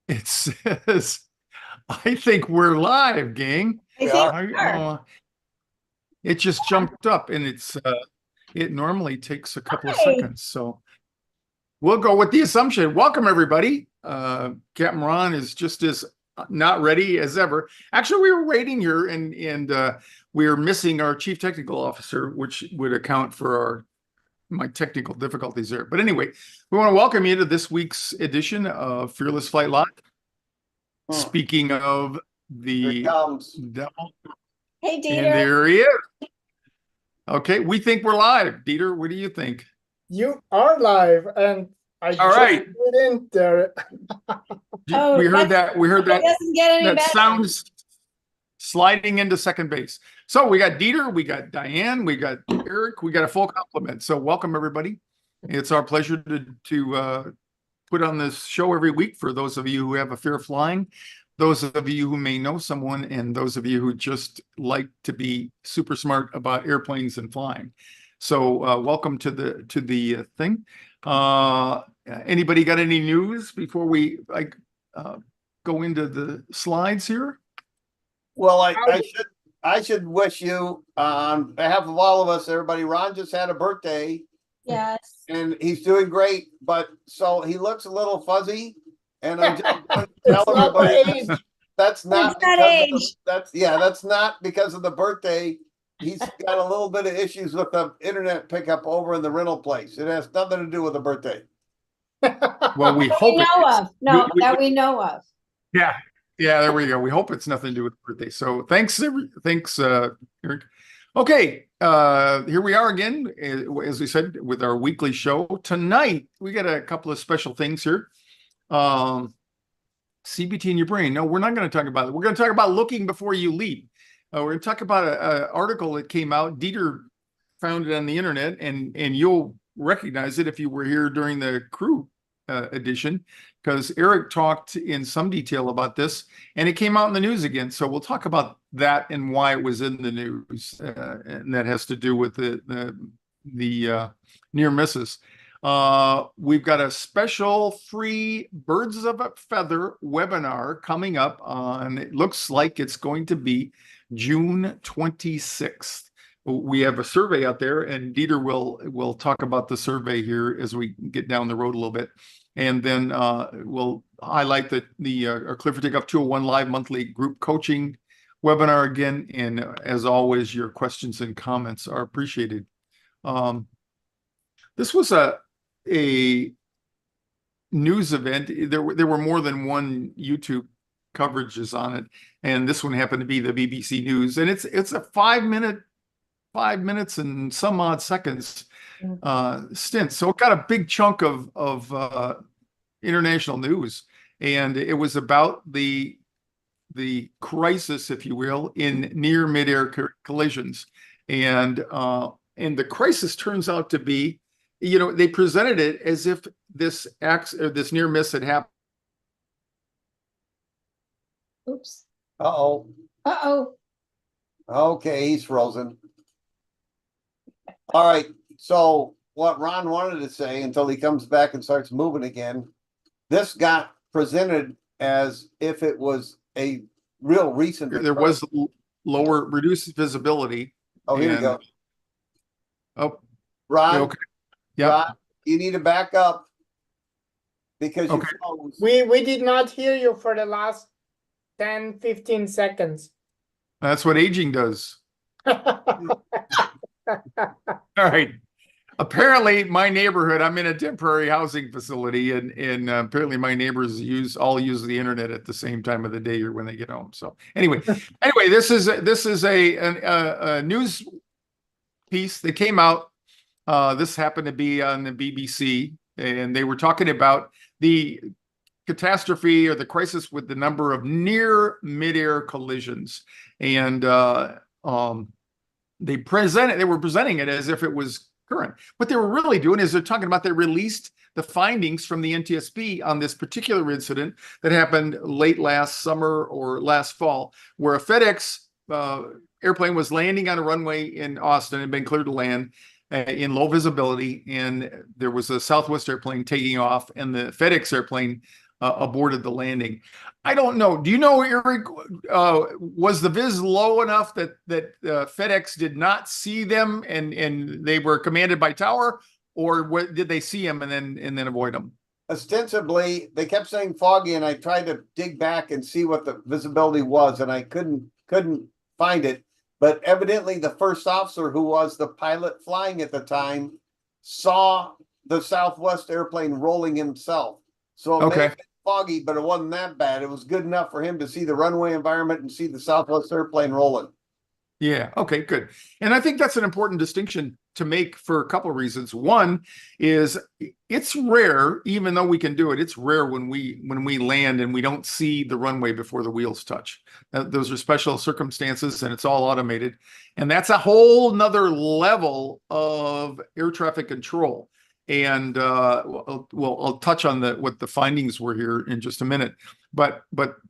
It says, I think we're live, gang. I think we are. It just jumped up and it normally takes a couple of Hi. seconds. So we'll go with the assumption. Welcome, everybody. Capt Ron is just as not ready as ever. Actually, we were waiting here and we are missing our chief technical officer, which would account for my technical difficulties there. But anyway, we want to welcome you to this week's edition of Fearless Flight Live. Speaking of the devil, Hey, Dieter. and there he is. Okay, we think we're live. Dieter, what do you think? You are live, and I All just right. put in there. Oh, We heard that. We heard It that. doesn't get any That better. sounds sliding into second base. So we got Dieter, we got Diane, we got Eric, we got a full complement. So welcome, everybody. It's our pleasure to put on this show every week for those of you who have a fear of flying, those of you who may know someone, and those of you who just like to be super smart about airplanes and flying. So welcome to the thing. Anybody got any news before we go into the slides here? Well, I should wish you on behalf of all of us, everybody. Ron just had a birthday. Yes. And he's doing great, but so he looks a little fuzzy. And I'm just going to tell It's not everybody age. that's not It's not because that's not because of the birthday. He's got a little bit of issues with the internet pickup over in the rental place. It has nothing to do with the birthday. Well, we That hope we it know is. of. No, that we know of. Yeah, there we go. We hope it's nothing to do with the birthday. So thanks, Eric. Okay, here we are again, as we said, with our weekly show. Tonight, we got a couple of special things here. CBT in your brain. No, we're not going to talk about it. We're going to talk about looking before you leap. We're going to talk about an article that came out. Dieter found it on the internet, and you'll recognize it if you were here during the crew edition, because Eric talked in some detail about this, and it came out in the news again. So we'll talk about that and why it was in the news, and that has to do with the near misses. We've got a special free Birds of a Feather webinar coming up on, it looks like it's going to be June 26th. We have a survey out there, and Dieter will talk about the survey here as we get down the road a little bit. And then we'll highlight our Clear for Takeoff 201 live monthly group coaching webinar again. And as always, your questions and comments are appreciated. This was a news event. There were more than one YouTube coverages on it, and this one happened to be the BBC News. And it's a 5 minutes and some odd seconds stint. So it got a big chunk of international news, and it was about the crisis, if you will, in near midair collisions. And the crisis turns out to be, they presented it as if this near miss had happened. Oops. Uh-oh. Uh-oh. Okay, he's frozen. All right. So what Ron wanted to say until he comes back and starts moving again, this got presented as if it was a real recent. There was reduced visibility. Oh, here we go. Oh, Ron, okay. Yeah. Ron, you need to back up because you froze. We did not hear you for the last 10-15 seconds. That's what aging does. All right. Apparently, my neighborhood, I'm in a temporary housing facility, and apparently my neighbors all use the internet at the same time of the day or when they get home. So anyway, this is a news piece that came out. This happened to be on the BBC, and they were talking about the catastrophe or the crisis with the number of near midair collisions, and they were presenting it as if it was current. What they were really doing is they're talking about they released the findings from the NTSB on this particular incident that happened late last summer or last fall, where a FedEx airplane was landing on a runway in Austin and been cleared to land in low visibility, and there was a Southwest airplane taking off, and the FedEx airplane aborted the landing. I don't know. Do you know, Eric, was the viz low enough that FedEx did not see them and they were commanded by tower, or did they see them and then avoid them? Ostensibly, they kept saying foggy, and I tried to dig back and see what the visibility was, and I couldn't find it. But evidently, the first officer, who was the pilot flying at the time, saw the Southwest airplane rolling himself. So it may have been foggy, but it wasn't that bad. It was good enough for him to see the runway environment and see the Southwest airplane rolling. Yeah. Okay, good. And I think that's an important distinction to make for a couple of reasons. One is it's rare, even though we can do it, it's rare when we land and we don't see the runway before the wheels touch. Those are special circumstances, and it's all automated. And that's a whole nother level of air traffic control. And I'll touch on what the findings were here in just a minute. But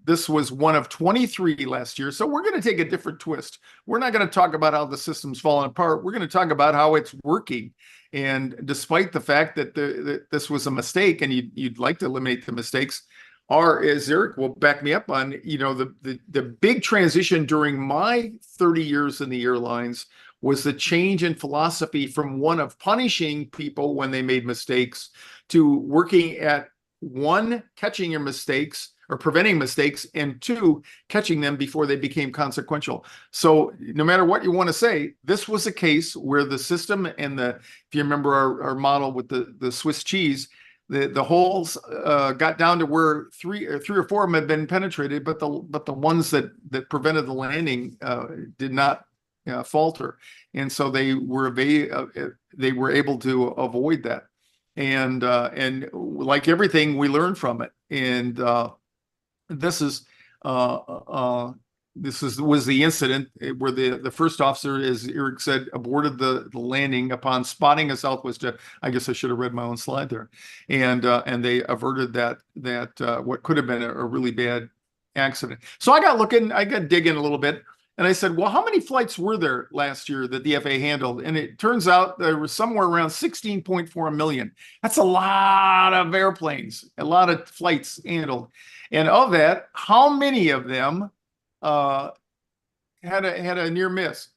this was one of 23 last year. So we're going to take a different twist. We're not going to talk about how the system's falling apart. We're going to talk about how it's working. And despite the fact that this was a mistake, and you'd like to eliminate the mistakes, as Eric will back me up on, the big transition during my 30 years in the airlines was the change in philosophy from one of punishing people when they made mistakes to working at, one, catching your mistakes or preventing mistakes, and two, catching them before they became consequential. So no matter what you want to say, this was a case where the system and if you remember our model with the Swiss cheese, the holes got down to where three or four of them had been penetrated, but the ones that prevented the landing did not falter, and so they were able to avoid that, and like everything, we learned from it, and this was the incident where the first officer, as Eric said, aborted the landing upon spotting a Southwest jet. I guess I should have read my own slide there, and they averted that what could have been a really bad accident. So I got digging a little bit. And I said, well, how many flights were there last year that the FAA handled? And it turns out there was somewhere around 16.4 million. That's a lot of airplanes, a lot of flights handled. And of that, how many of them had a near miss?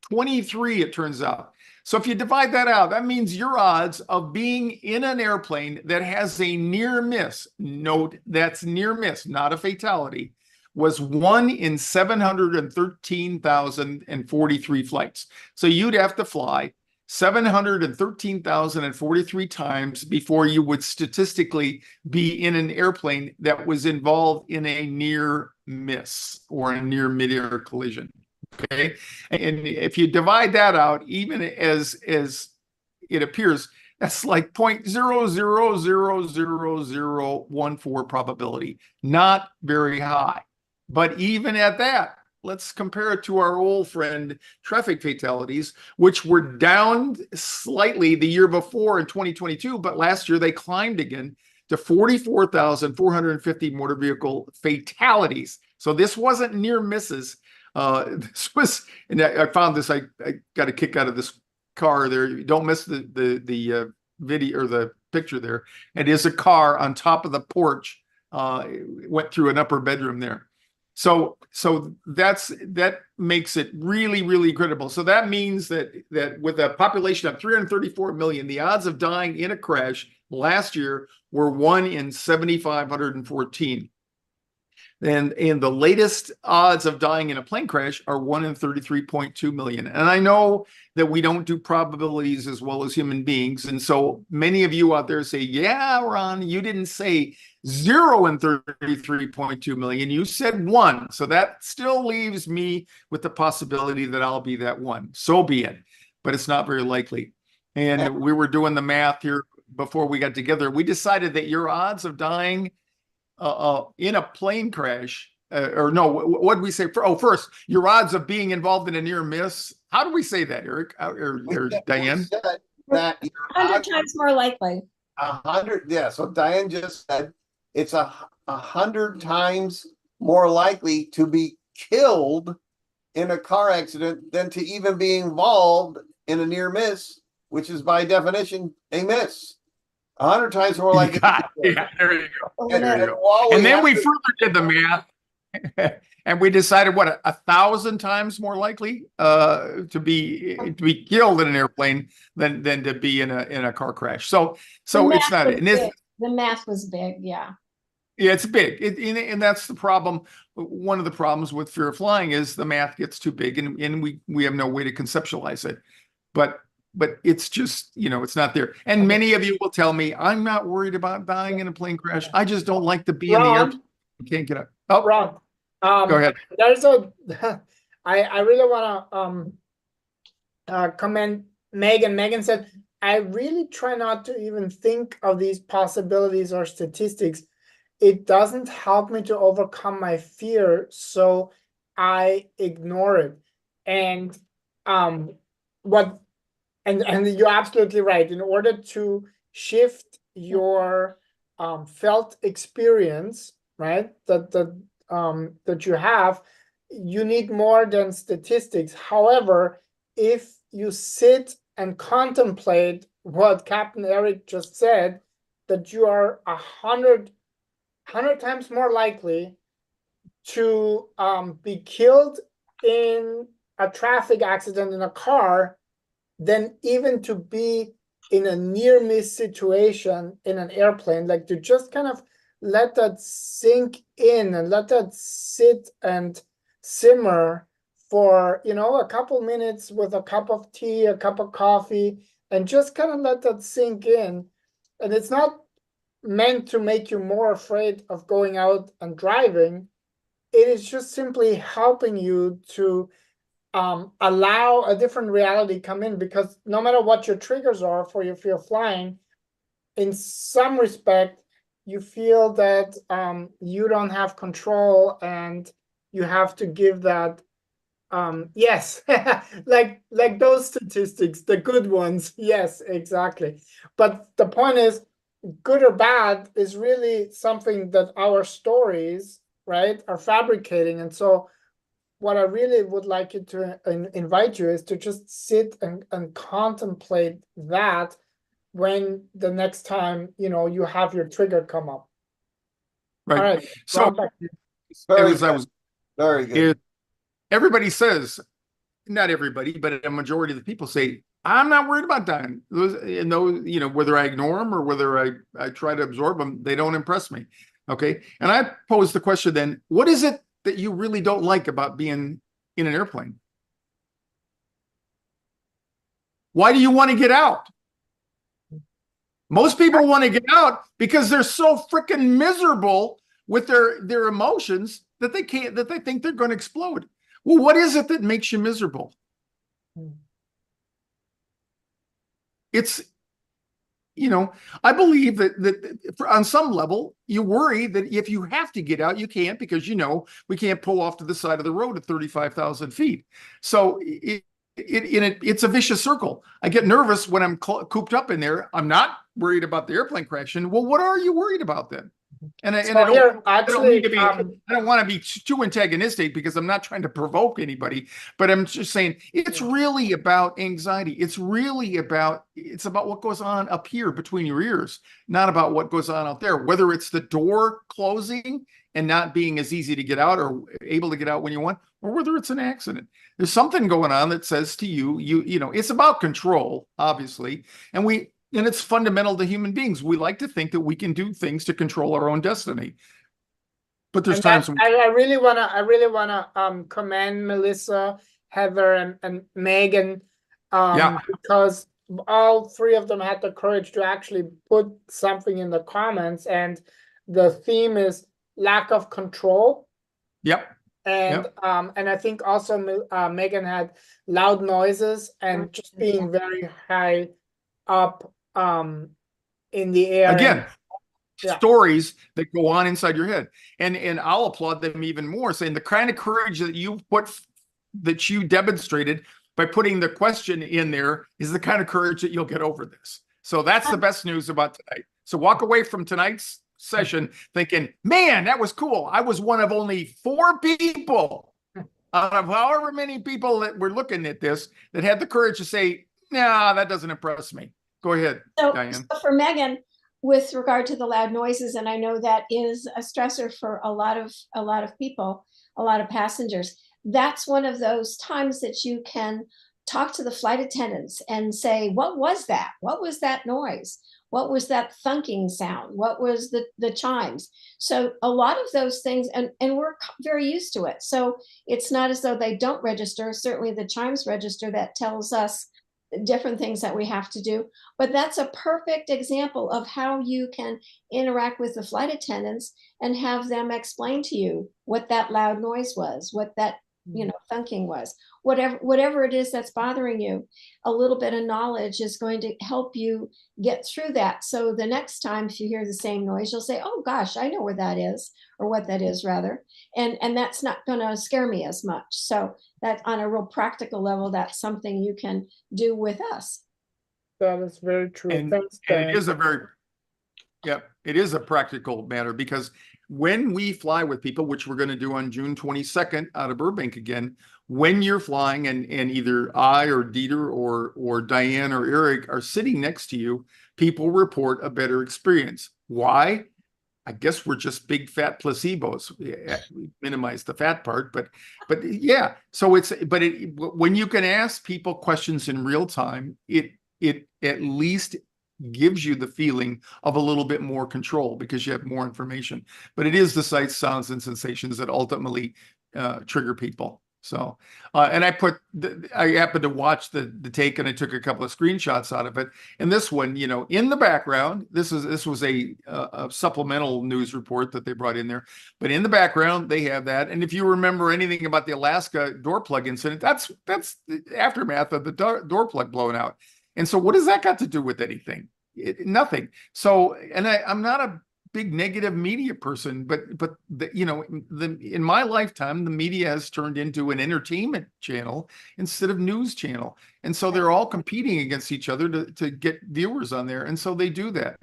23, it turns out. So if you divide that out, that means your odds of being in an airplane that has a near miss, note that's near miss, not a fatality, was 1 in 713,043 flights. So you'd have to fly 713,043 times before you would statistically be in an airplane that was involved in a near miss or a near midair collision. Okay. And if you divide that out, even as it appears, that's like 0.000014 probability, not very high. But even at that, let's compare it to our old friend traffic fatalities, which were down slightly the year before in 2022, but last year they climbed again to 44,450 motor vehicle fatalities. So this wasn't near misses. This was, and I found this, I got a kick out of this car there. Don't miss the video or the picture there. It is a car on top of the porch. Went through an upper bedroom there. So that makes it really, really critical. So that means that with a population of 334 million, the odds of dying in a crash last year were 1 in 7,514. And the latest odds of dying in a plane crash are 1 in 33.2 million. And I know that we don't do probabilities as well as human beings. And so many of you out there say, yeah, Ron, you didn't say 0 in 33.2 million. You said 1. So that still leaves me with the possibility that I'll be that one. So be it. But it's not very likely. And we were doing the math here before we got together. We decided that your odds of dying in a plane crash, what did we say? First, your odds of being involved in a near miss. How do we say that, Eric or Diane? That 100 times more likely. 100, yeah. So Diane just said it's 100 times more likely to be killed in a car accident than to even be involved in a near miss, which is by definition a miss. 100 times more likely. Yeah, there you go. Oh, And, no. and while And then have we to- further did the math, and we decided what 1,000 times more likely to be killed in an airplane than to be in a car crash. So The it's not. math was And this, big. The math was big, yeah. yeah, it's big. And that's the problem. One of the problems with fear of flying is the math gets too big, and we have no way to conceptualize it. But it's just, it's not there. And many of you will tell me, I'm not worried about dying in a plane crash. I just don't like to be in the airplane. I can't get up. Oh, Ron, go ahead. there's I really want to commend Megan. Megan said, I really try not to even think of these possibilities or statistics. It doesn't help me to overcome my fear, so I ignore it. And you're absolutely right. In order to shift your felt experience, right, that you have, you need more than statistics. However, if you sit and contemplate what Captain Eric just said, that you are 100 times more likely to be killed in a traffic accident in a car than even to be in a near miss situation in an airplane. Like, to just kind of let that sink in and let that sit and simmer for, a couple minutes with a cup of tea, a cup of coffee, and just kind of let that sink in. And it's not meant to make you more afraid of going out and driving. It is just simply helping you to allow a different reality come in, because no matter what your triggers are for your fear of flying, in some respect, you feel that you don't have control, and you have to give that yes, like those statistics, the good ones. Yes, exactly. But the point is, good or bad is really something that our stories, right, are fabricating. And so what I really would like you to invite you is to just sit and contemplate that when the next time, you have your trigger come up. Right. All right. So Ron, back to you. Very as I good. was, Very good. everybody says, not everybody, but a majority of the people say, I'm not worried about dying. And those, whether I ignore them or whether I try to absorb them, they don't impress me. Okay. And I pose the question then, what is it that you really don't like about being in an airplane? Why do you want to get out? Most people want to get out because they're so freaking miserable with their emotions that they think they're going to explode. Well, what is it that makes you miserable? It's, I believe that on some level, you worry that if you have to get out, you can't, because, we can't pull off to the side of the road at 35,000 feet. So it's a vicious circle. I get nervous when I'm cooped up in there. I'm not worried about the airplane crashing. Well, what are you worried about then? And I don't want to be too antagonistic, because I'm not trying to provoke anybody, but I'm just saying it's really about anxiety. It's about what goes on up here between your ears, not about what goes on out there, whether it's the door closing and not being as easy to get out or able to get out when you want, or whether it's an accident. There's something going on that says to you, it's about control, obviously. And it's fundamental to human beings. We like to think that we can do things to control our own destiny. But there's times when I really wanna commend Melissa, Heather, and Megan, because all three of them had the courage to actually put something in the comments, and the theme is lack of control. Yep. And I think also Megan had loud noises and just being very high up in the air. Again, stories that go on inside your head. And I'll applaud them even more, saying the kind of courage that you demonstrated by putting the question in there is the kind of courage that you'll get over this. So that's the best news about tonight. So walk away from tonight's session thinking, man, that was cool. I was one of only 4 people out of however many people that were looking at this that had the courage to say, nah, that doesn't impress me. Go ahead, Diane. So for Megan, with regard to the loud noises, and I know that is a stressor for a lot of people, a lot of passengers. That's one of those times that you can talk to the flight attendants and say, what was that? What was that noise? What was that thunking sound? What was the chimes? So a lot of those things, and we're very used to it. So it's not as though they don't register. Certainly the chimes register, that tells us different things that we have to do. But that's a perfect example of how you can interact with the flight attendants and have them explain to you what that loud noise was, what that thunking was, whatever it is that's bothering you. A little bit of knowledge is going to help you get through that. So the next time, if you hear the same noise, you'll say, oh gosh, I know where that is, or what that is rather. And that's not going to scare me as much. So that on a real practical level, that's something you can do with us. That is very true. And, Thanks, and Diane. it is a very, it is a practical matter, because when we fly with people, which we're going to do on June 22nd out of Burbank again, when you're flying and either I or Dieter or Diane or Eric are sitting next to you, people report a better experience. Why? I guess we're just big fat placebos. We minimize the fat part, but yeah. So when you can ask people questions in real time, it at least gives you the feeling of a little bit more control, because you have more information. But it is the sights, sounds, and sensations that ultimately trigger people. So, and I happened to watch the take, and I took a couple of screenshots out of it. And this one, in the background, this was a supplemental news report that they brought in there. But in the background, they have that. And if you remember anything about the Alaska door plug incident, that's the aftermath of the door plug blowing out. And so what does that got to do with anything? Nothing. So, and I'm not a big negative media person, but in my lifetime, the media has turned into an entertainment channel instead of news channel. And so they're all competing against each other to get viewers on there. And so they do that.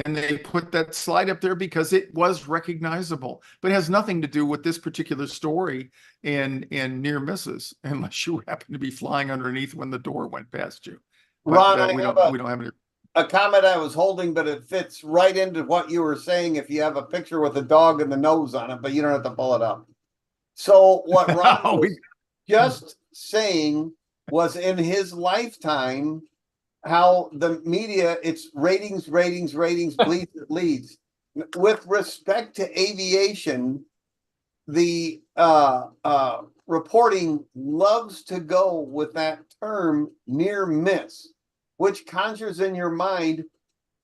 And they put that slide up there because it was recognizable, but it has nothing to do with this particular story and near misses, unless you happen to be flying underneath when the door went past you. But, Ron, we don't have any. A comment I was holding, but it fits right into what you were saying. If you have a picture with a dog and the nose on it, but you don't have to pull it up. So what Ron was just saying was, in his lifetime, how the media, it's ratings, bleeds, it leads. With respect to aviation, the reporting loves to go with that term near miss, which conjures in your mind,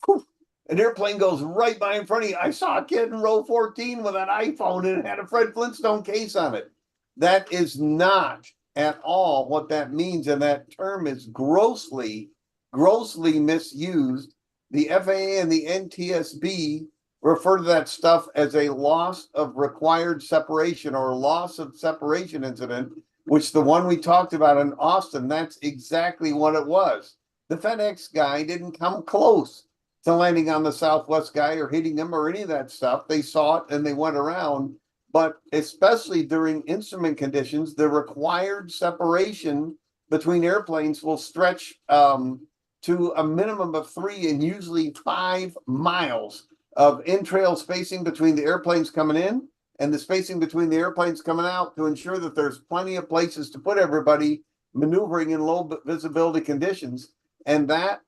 poof, an airplane goes right by in front of you. I saw a kid in row 14 with an iPhone and it had a Fred Flintstone case on it. That is not at all what that means. And that term is grossly misused. The FAA and the NTSB refer to that stuff as a loss of required separation or loss of separation incident, which the one we talked about in Austin, that's exactly what it was. The FedEx guy didn't come close to landing on the Southwest guy or hitting him or any of that stuff. They saw it and they went around. But especially during instrument conditions, the required separation between airplanes will stretch to a minimum of 3 and usually 5 miles of in-trail spacing between the airplanes coming in and the spacing between the airplanes coming out, to ensure that there's plenty of places to put everybody maneuvering in low visibility conditions. And that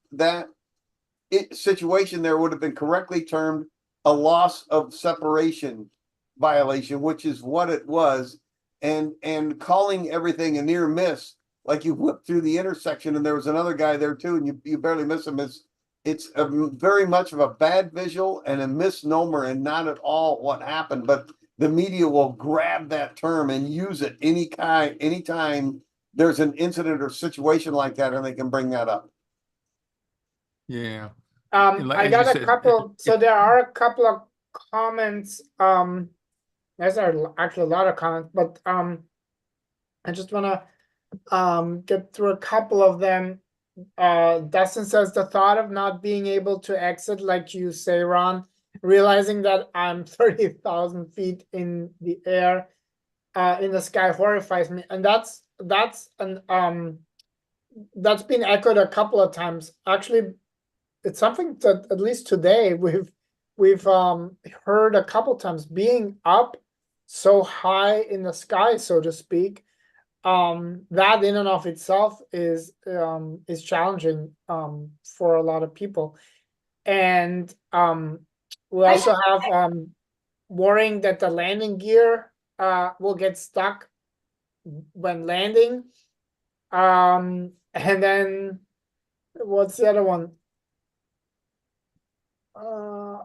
situation there would have been correctly termed a loss of separation violation, which is what it was. And calling everything a near miss, like you whipped through the intersection and there was another guy there too, and you barely miss him, it's very much of a bad visual and a misnomer and not at all what happened. But the media will grab that term and use it anytime there's an incident or situation like that, and they can bring that up. Yeah. I got a couple. So there are a couple of comments. There's actually a lot of comments, but I just want to get through a couple of them. Dustin says, the thought of not being able to exit, like you say, Ron, realizing that I'm 30,000 feet in the air, in the sky, horrifies me. And that's been echoed a couple of times. Actually, it's something that at least today we've heard a couple times. Being up so high in the sky, so to speak, that in and of itself is challenging for a lot of people. And we also have worrying that the landing gear will get stuck when landing. And then what's the other one?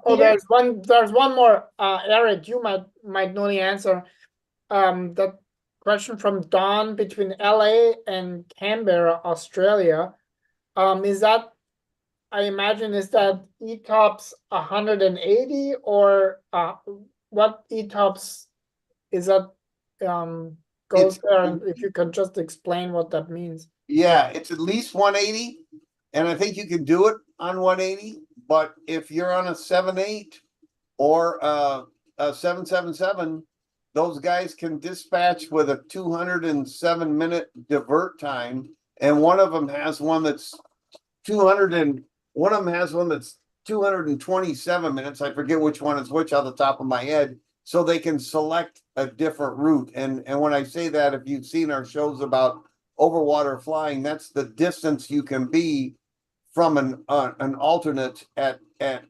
There's one more. Eric, you might know the answer. That question from Don between LA and Canberra, Australia. Is that, I imagine, is that ETOPS 180 or what ETOPS is that goes there? And if you can just explain what that means. Yeah, it's at least 180, and I think you can do it on 180. But if you're on a 7.8 or a 777, those guys can dispatch with a 207-minute divert time, and one of them has one that's 227 minutes. I forget which one is which off the top of my head. So they can select a different route. And when I say that, if you've seen our shows about overwater flying, that's the distance you can be from an alternate at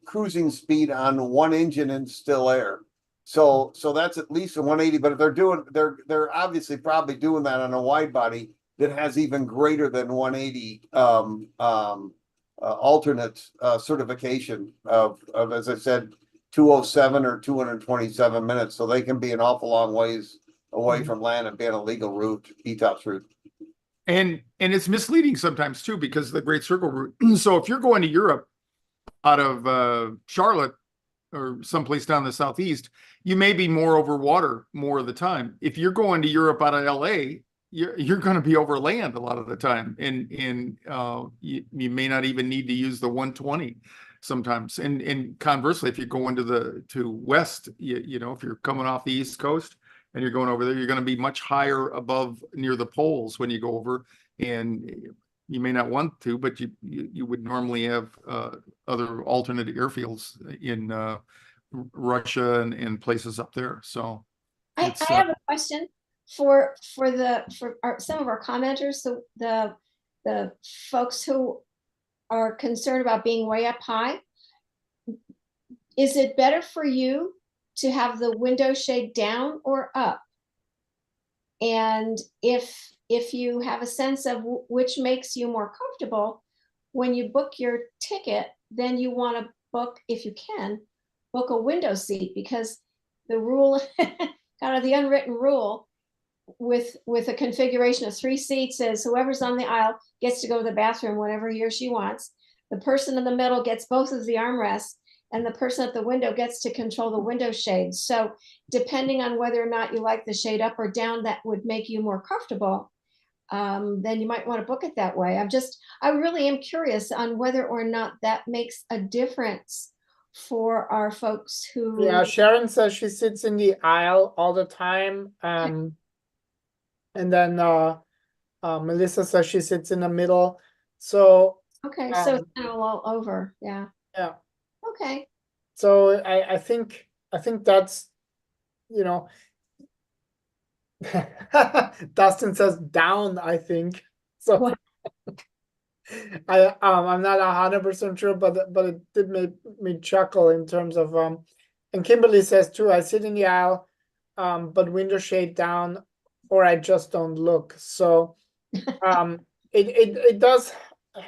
cruising speed on one engine in still air. So that's at least a 180. But if they're obviously probably doing that on a wide body that has even greater than 180 alternate certification of, as I said, 207 or 227 minutes. So they can be an awful long ways away from land and be on a legal route, ETOPS route. And it's misleading sometimes too, because of the Great Circle route. So if you're going to Europe out of Charlotte or someplace down the southeast, you may be more over water more of the time. If you're going to Europe out of LA, you're going to be over land a lot of the time, and you may not even need to use the 120 sometimes. And conversely, if you're going to west, you know, if you're coming off the East Coast and you're going over there, you're going to be much higher above near the poles when you go over, and you may not want to, but you would normally have other alternate airfields in Russia and places up there. So I have a question for some of our commenters, the folks who are concerned about being way up high. Is it better for you to have the window shade down or up? And if you have a sense of which makes you more comfortable, when you book your ticket, then you want to book, if you can, book a window seat, because the rule, kind of the unwritten rule with a configuration of 3 seats is whoever's on the aisle gets to go to the bathroom whenever he or she wants. The person in the middle gets both of the armrests, and the person at the window gets to control the window shade. So depending on whether or not you like the shade up or down that would make you more comfortable, then you might want to book it that way. I really am curious on whether or not that makes a difference for our folks who. Yeah, Sharon says she sits in the aisle all the time. And then Melissa says she sits in the middle. So Okay, so it's kind of all over. Yeah. Yeah. Okay. So I think that's, you know, Dustin says down, I think. So What? I'm not 100% sure, but it did make me chuckle in terms of and Kimberly says too, I sit in the aisle, but window shade down, or I just don't look. So it does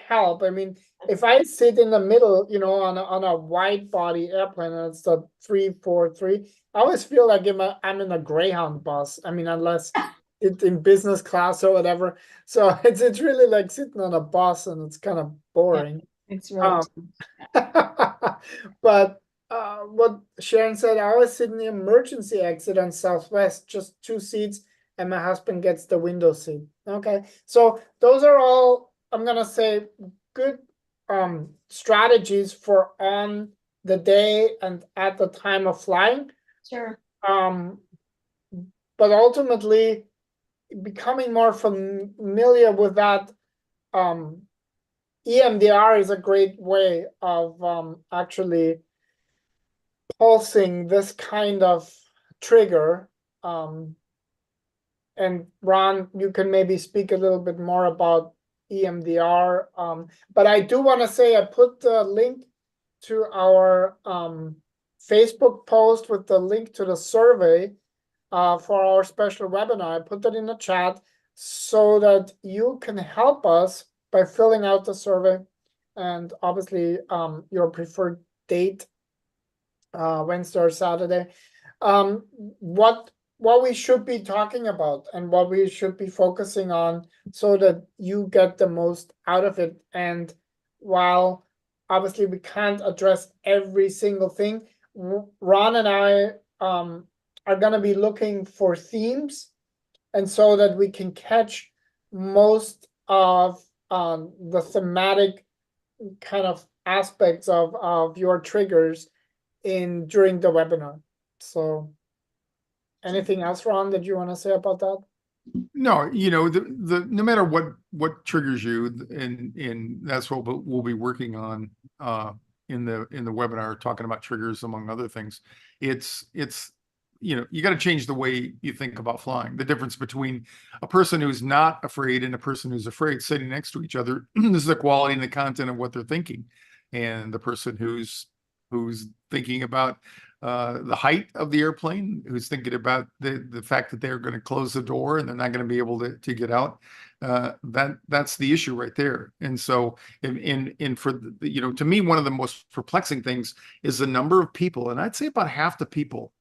help. I mean, if I sit in the middle, you know, on a wide body airplane, and it's the 343, I always feel like I'm in a Greyhound bus. I mean, unless it's in business class or whatever. So it's really like sitting on a bus, and it's kind of boring. Yeah, it's really. But what Sharon said, I always sit in the emergency exit on Southwest, just 2 seats, and my husband gets the window seat. Okay, so those are all, I'm gonna say, good strategies for on the day and at the time of flying. Sure. But ultimately, becoming more familiar with that EMDR is a great way of actually pulsing this kind of trigger. And Ron, you can maybe speak a little bit more about EMDR. But I do want to say I put the link to our Facebook post with the link to the survey for our special webinar. I put that in the chat so that you can help us by filling out the survey, and obviously your preferred date, Wednesday or Saturday. What we should be talking about and what we should be focusing on so that you get the most out of it. And while obviously we can't address every single thing, Ron and I are going to be looking for themes, and so that we can catch most of the thematic kind of aspects of your triggers during the webinar. So anything else, Ron, that you want to say about that? No, the no matter what triggers you, and that's what we'll be working on in the webinar, talking about triggers among other things. It's you got to change the way you think about flying. The difference between a person who's not afraid and a person who's afraid sitting next to each other, this is the quality and the content of what they're thinking. And the person who's thinking about the height of the airplane, who's thinking about the fact that they're going to close the door and they're not going to be able to get out, that's the issue right there. And so for to me, one of the most perplexing things is the number of people, and I'd say about half the people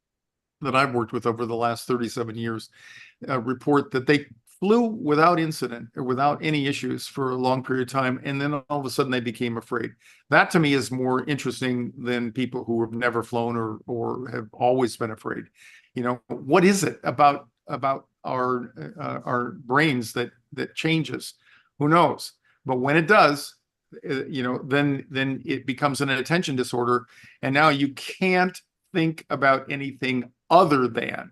that I've worked with over the last 37 years report that they flew without incident or without any issues for a long period of time, and then all of a sudden they became afraid. That to me is more interesting than people who have never flown or have always been afraid. What is it about our brains that changes? Who knows? But when it does, then it becomes an attention disorder, and now you can't think about anything other than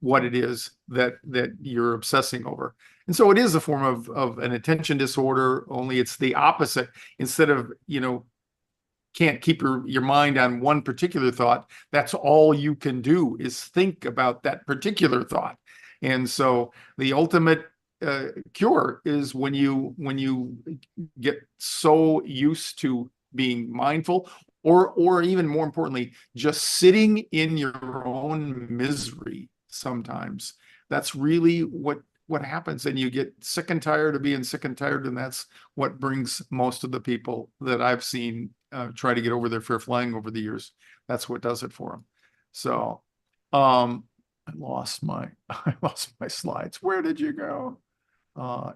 what it is that you're obsessing over. And so it is a form of an attention disorder, only it's the opposite. Instead of, can't keep your mind on one particular thought, that's all you can do is think about that particular thought. And so the ultimate cure is when you get so used to being mindful, or even more importantly, just sitting in your own misery. Sometimes that's really what happens, and you get sick and tired of being sick and tired, and that's what brings most of the people that I've seen try to get over their fear flying over the years. That's what does it for them. So I lost my slides. Where did you go?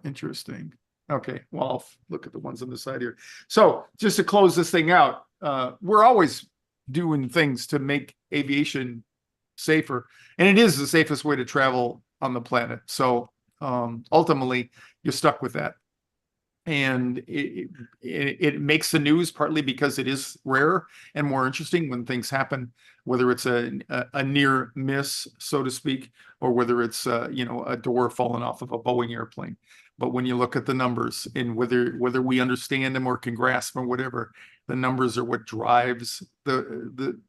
Interesting. Okay, well, I'll look at the ones on the side here. So just to close this thing out, we're always doing things to make aviation safer, and it is the safest way to travel on the planet. So ultimately, you're stuck with that, and it makes the news partly because it is rarer and more interesting when things happen, whether it's a near miss, so to speak, or whether it's a door falling off of a Boeing airplane. But when you look at the numbers, and whether we understand them or can grasp them or whatever, the numbers are what drives the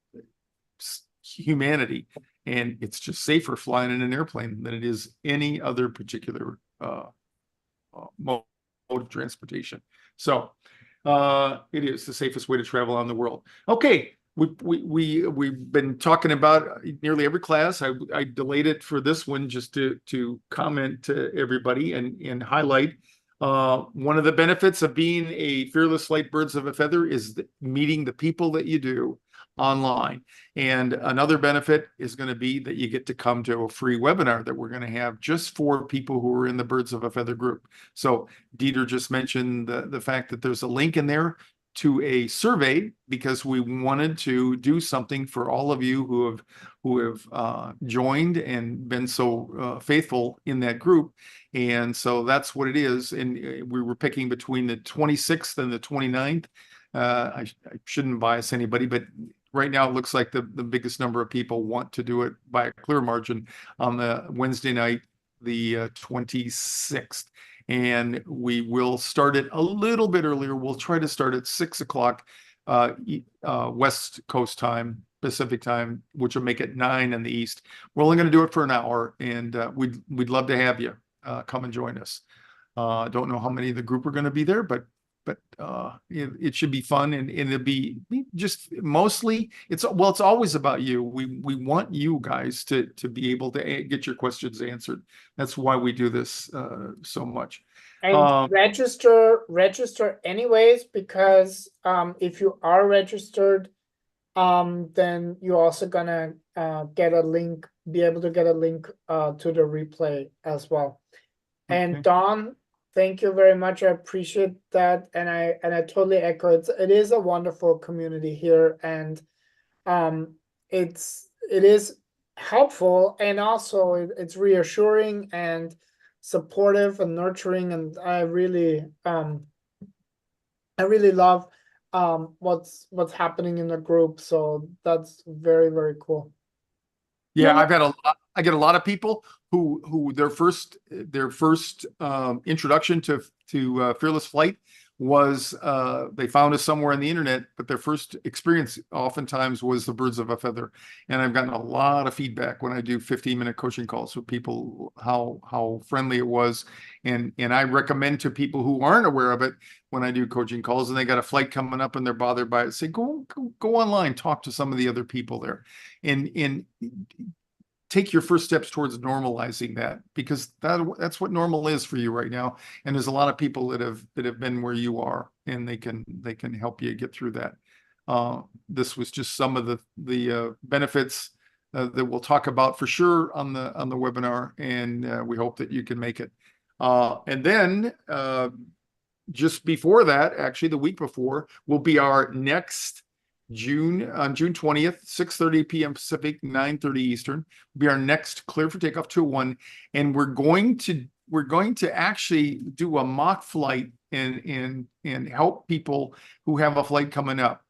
humanity. And it's just safer flying in an airplane than it is any other particular mode of transportation. So it is the safest way to travel on the world. Okay, we've been talking about nearly every class. I delayed it for this one just to comment to everybody and highlight one of the benefits of being a Fearless Flight Birds of a Feather is meeting the people that you do online. And another benefit is going to be that you get to come to a free webinar that we're going to have just for people who are in the Birds of a Feather group. So Dieter just mentioned the fact that there's a link in there to a survey, because we wanted to do something for all of you who have joined and been so faithful in that group. And so that's what it is. And we were picking between the 26th and the 29th. I shouldn't bias anybody, but right now it looks like the biggest number of people want to do it by a clear margin on the Wednesday night, the 26th. and we will start it a little bit earlier. We'll try to start at 6 o'clock West Coast time, Pacific time, which will make it 9 in the East. We're only going to do it for an hour, and we'd love to have you come and join us. Don't know how many of the group are going to be there, but it should be fun, and it'll be just mostly it's always about you. We want you guys to be able to get your questions answered. That's why we do this so much. And register anyways, because if you are registered, then you're also gonna get a link, be able to get a link to the replay as well. And Okay. Don, thank you very much. I appreciate that, and I totally echo it. It is a wonderful community here, and it is helpful, and also it's reassuring and supportive and nurturing, and I really love what's happening in the group. So that's very, very cool. Yeah, I get a lot of people who their first introduction to Fearless Flight was they found us somewhere on the internet, but their first experience oftentimes was the birds of a feather. And I've gotten a lot of feedback when I do 15-minute coaching calls with people how friendly it was. And I recommend to people who aren't aware of it when I do coaching calls and they got a flight coming up and they're bothered by it, say go online, talk to some of the other people there, and take your first steps towards normalizing that, because that's what normal is for you right now. And there's a lot of people that have been where you are, and they can help you get through that. This was just some of the benefits that we'll talk about for sure on the webinar, and we hope that you can make it. And then just before that, actually the week before, will be our next June 20th, 6:30 p.m. Pacific, 9:30 Eastern, will be our next Clear for Takeoff 201, and we're going to actually do a mock flight and help people who have a flight coming up.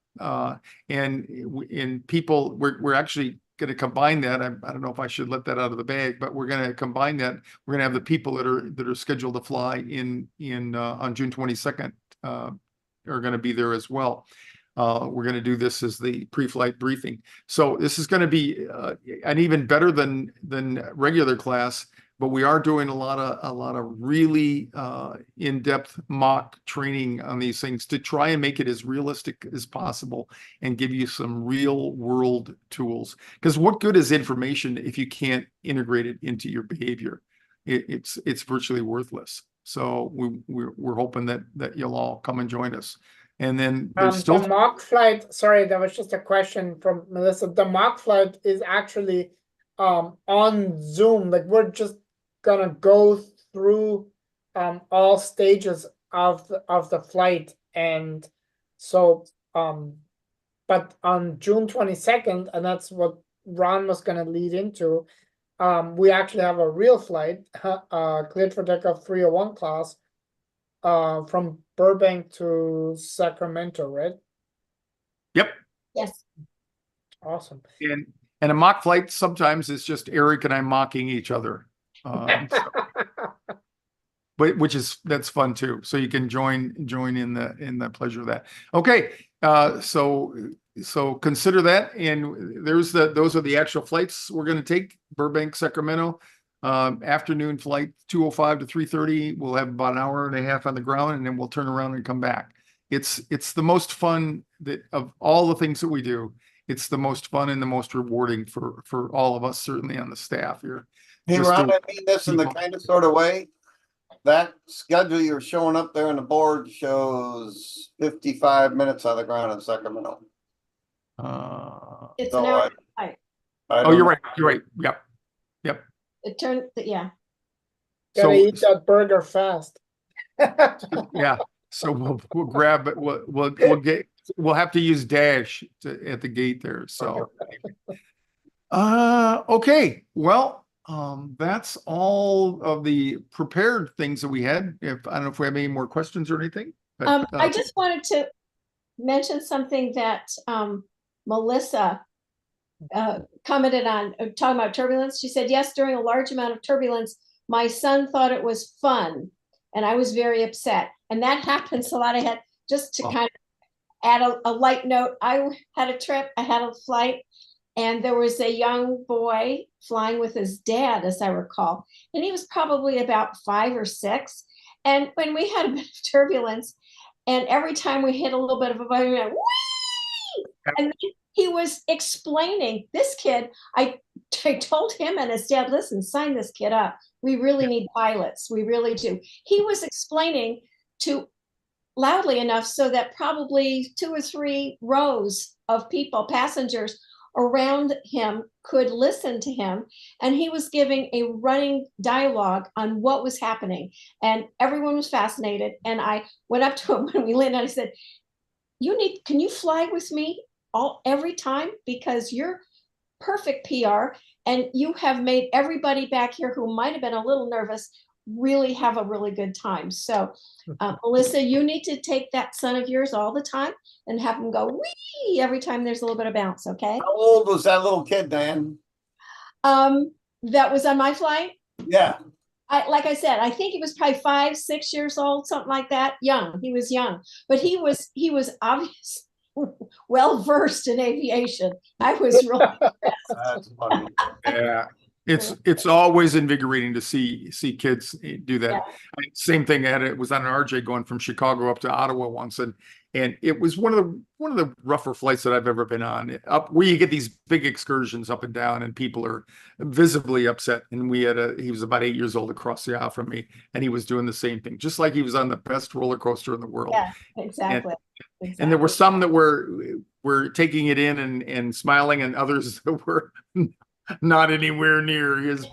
And people, we're actually going to combine that. I don't know if I should let that out of the bag, but we're going to combine that. We're going to have the people that are scheduled to fly in on June 22nd are going to be there as well. We're going to do this as the pre-flight briefing. So this is going to be an even better than regular class, but we are doing a lot of really in-depth mock training on these things to try and make it as realistic as possible and give you some real world tools. Because what good is information if you can't integrate it into your behavior? It's virtually worthless. So we're hoping that you'll all come and join us. And then there's still the mock flight. Sorry, that was just a question from Melissa. The mock flight is actually on Zoom. Like, we're just gonna go through all stages of the flight, and so but on June 22nd, and that's what Ron was gonna lead into, we actually have a real flight, cleared for takeoff 301 class, from Burbank to Sacramento, right? Yep. Yes. Awesome. And a mock flight sometimes is just Eric and I mocking each other, but that's fun too. So you can join in the pleasure of that. Okay, so consider that, and those are the actual flights we're going to take: Burbank, Sacramento. Afternoon flight 2:05 to 3:30. We'll have about an hour and a half on the ground, and then we'll turn around and come back. It's the most fun of all the things that we do. It's the most fun and the most rewarding for all of us, certainly on the staff here. Hey, Ron, I mean this in the kind of sort of way. That schedule you're showing up there on the board shows 55 minutes on the ground in Sacramento. It's So an hour flight. You're right. You're right. Yep. It turned, yeah. Gotta eat that burger fast. Yeah. So we'll grab it. We'll have to use Dash at the gate there. So, okay. Well, that's all of the prepared things that we had. I don't know if we have any more questions or anything. But, I just wanted to mention something that Melissa commented on, talking about turbulence. She said, yes, during a large amount of turbulence, my son thought it was fun. and I was very upset. And that happens a lot. I had, just to kind of add a light note, I had a flight, and there was a young boy flying with his dad, as I recall, and he was probably about 5 or 6. And when we had a bit of turbulence, and every time we hit a little bit of a button, we went, whee! And he was explaining this kid. I told him and his dad, listen, sign this kid up. We really need pilots. We really do. He was explaining to loudly enough so that probably 2 or 3 rows of people, passengers around him, could listen to him. And he was giving a running dialogue on what was happening. And everyone was fascinated. And I went up to him when we landed. I said, can you fly with me every time? Because you're perfect PR, and you have made everybody back here who might have been a little nervous really have a really good time. So Melissa, you need to take that son of yours all the time and have him go wee every time there's a little bit of bounce. Okay. How old was that little kid, Diane? That was on my flight. Yeah. Like I said, I think he was probably 5, 6 years old, something like that. Young. He was young, but he was obviously well versed in aviation. I was really impressed. That's funny. Yeah. It's always invigorating to see kids do that. Yeah. Same thing. It was on an RJ going from Chicago up to Ottawa once, and it was one of the rougher flights that I've ever been on. Up where you get these big excursions up and down, and people are visibly upset. And he was about 8 years old across the aisle from me, and he was doing the same thing, just like he was on the best roller coaster in the world. Yeah, exactly. And there were some that were taking it in and smiling, and others that were not anywhere near his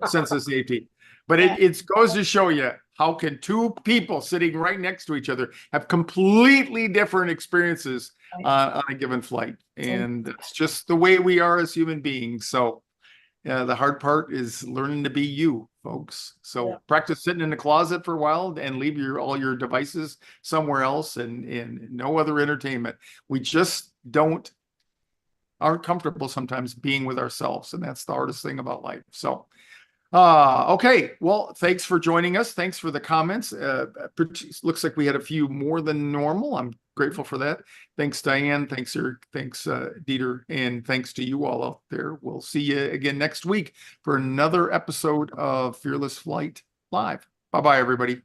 sense of safety. But it goes to show you, how can 2 people sitting right next to each other have completely different experiences on a given flight? And it's just the way we are as human beings. So the hard part is learning to be you, folks. So practice sitting in the closet for a while and leave all your devices somewhere else, and no other entertainment. We just aren't comfortable sometimes being with ourselves, and that's the hardest thing about life. So okay, well, thanks for joining us. Thanks for the comments. Looks like we had a few more than normal. I'm grateful for that. Thanks, Diane. Thanks, Eric. Thanks, Dieter, and thanks to you all out there. We'll see you again next week for another episode of Fearless Flight Live. Bye-bye, everybody.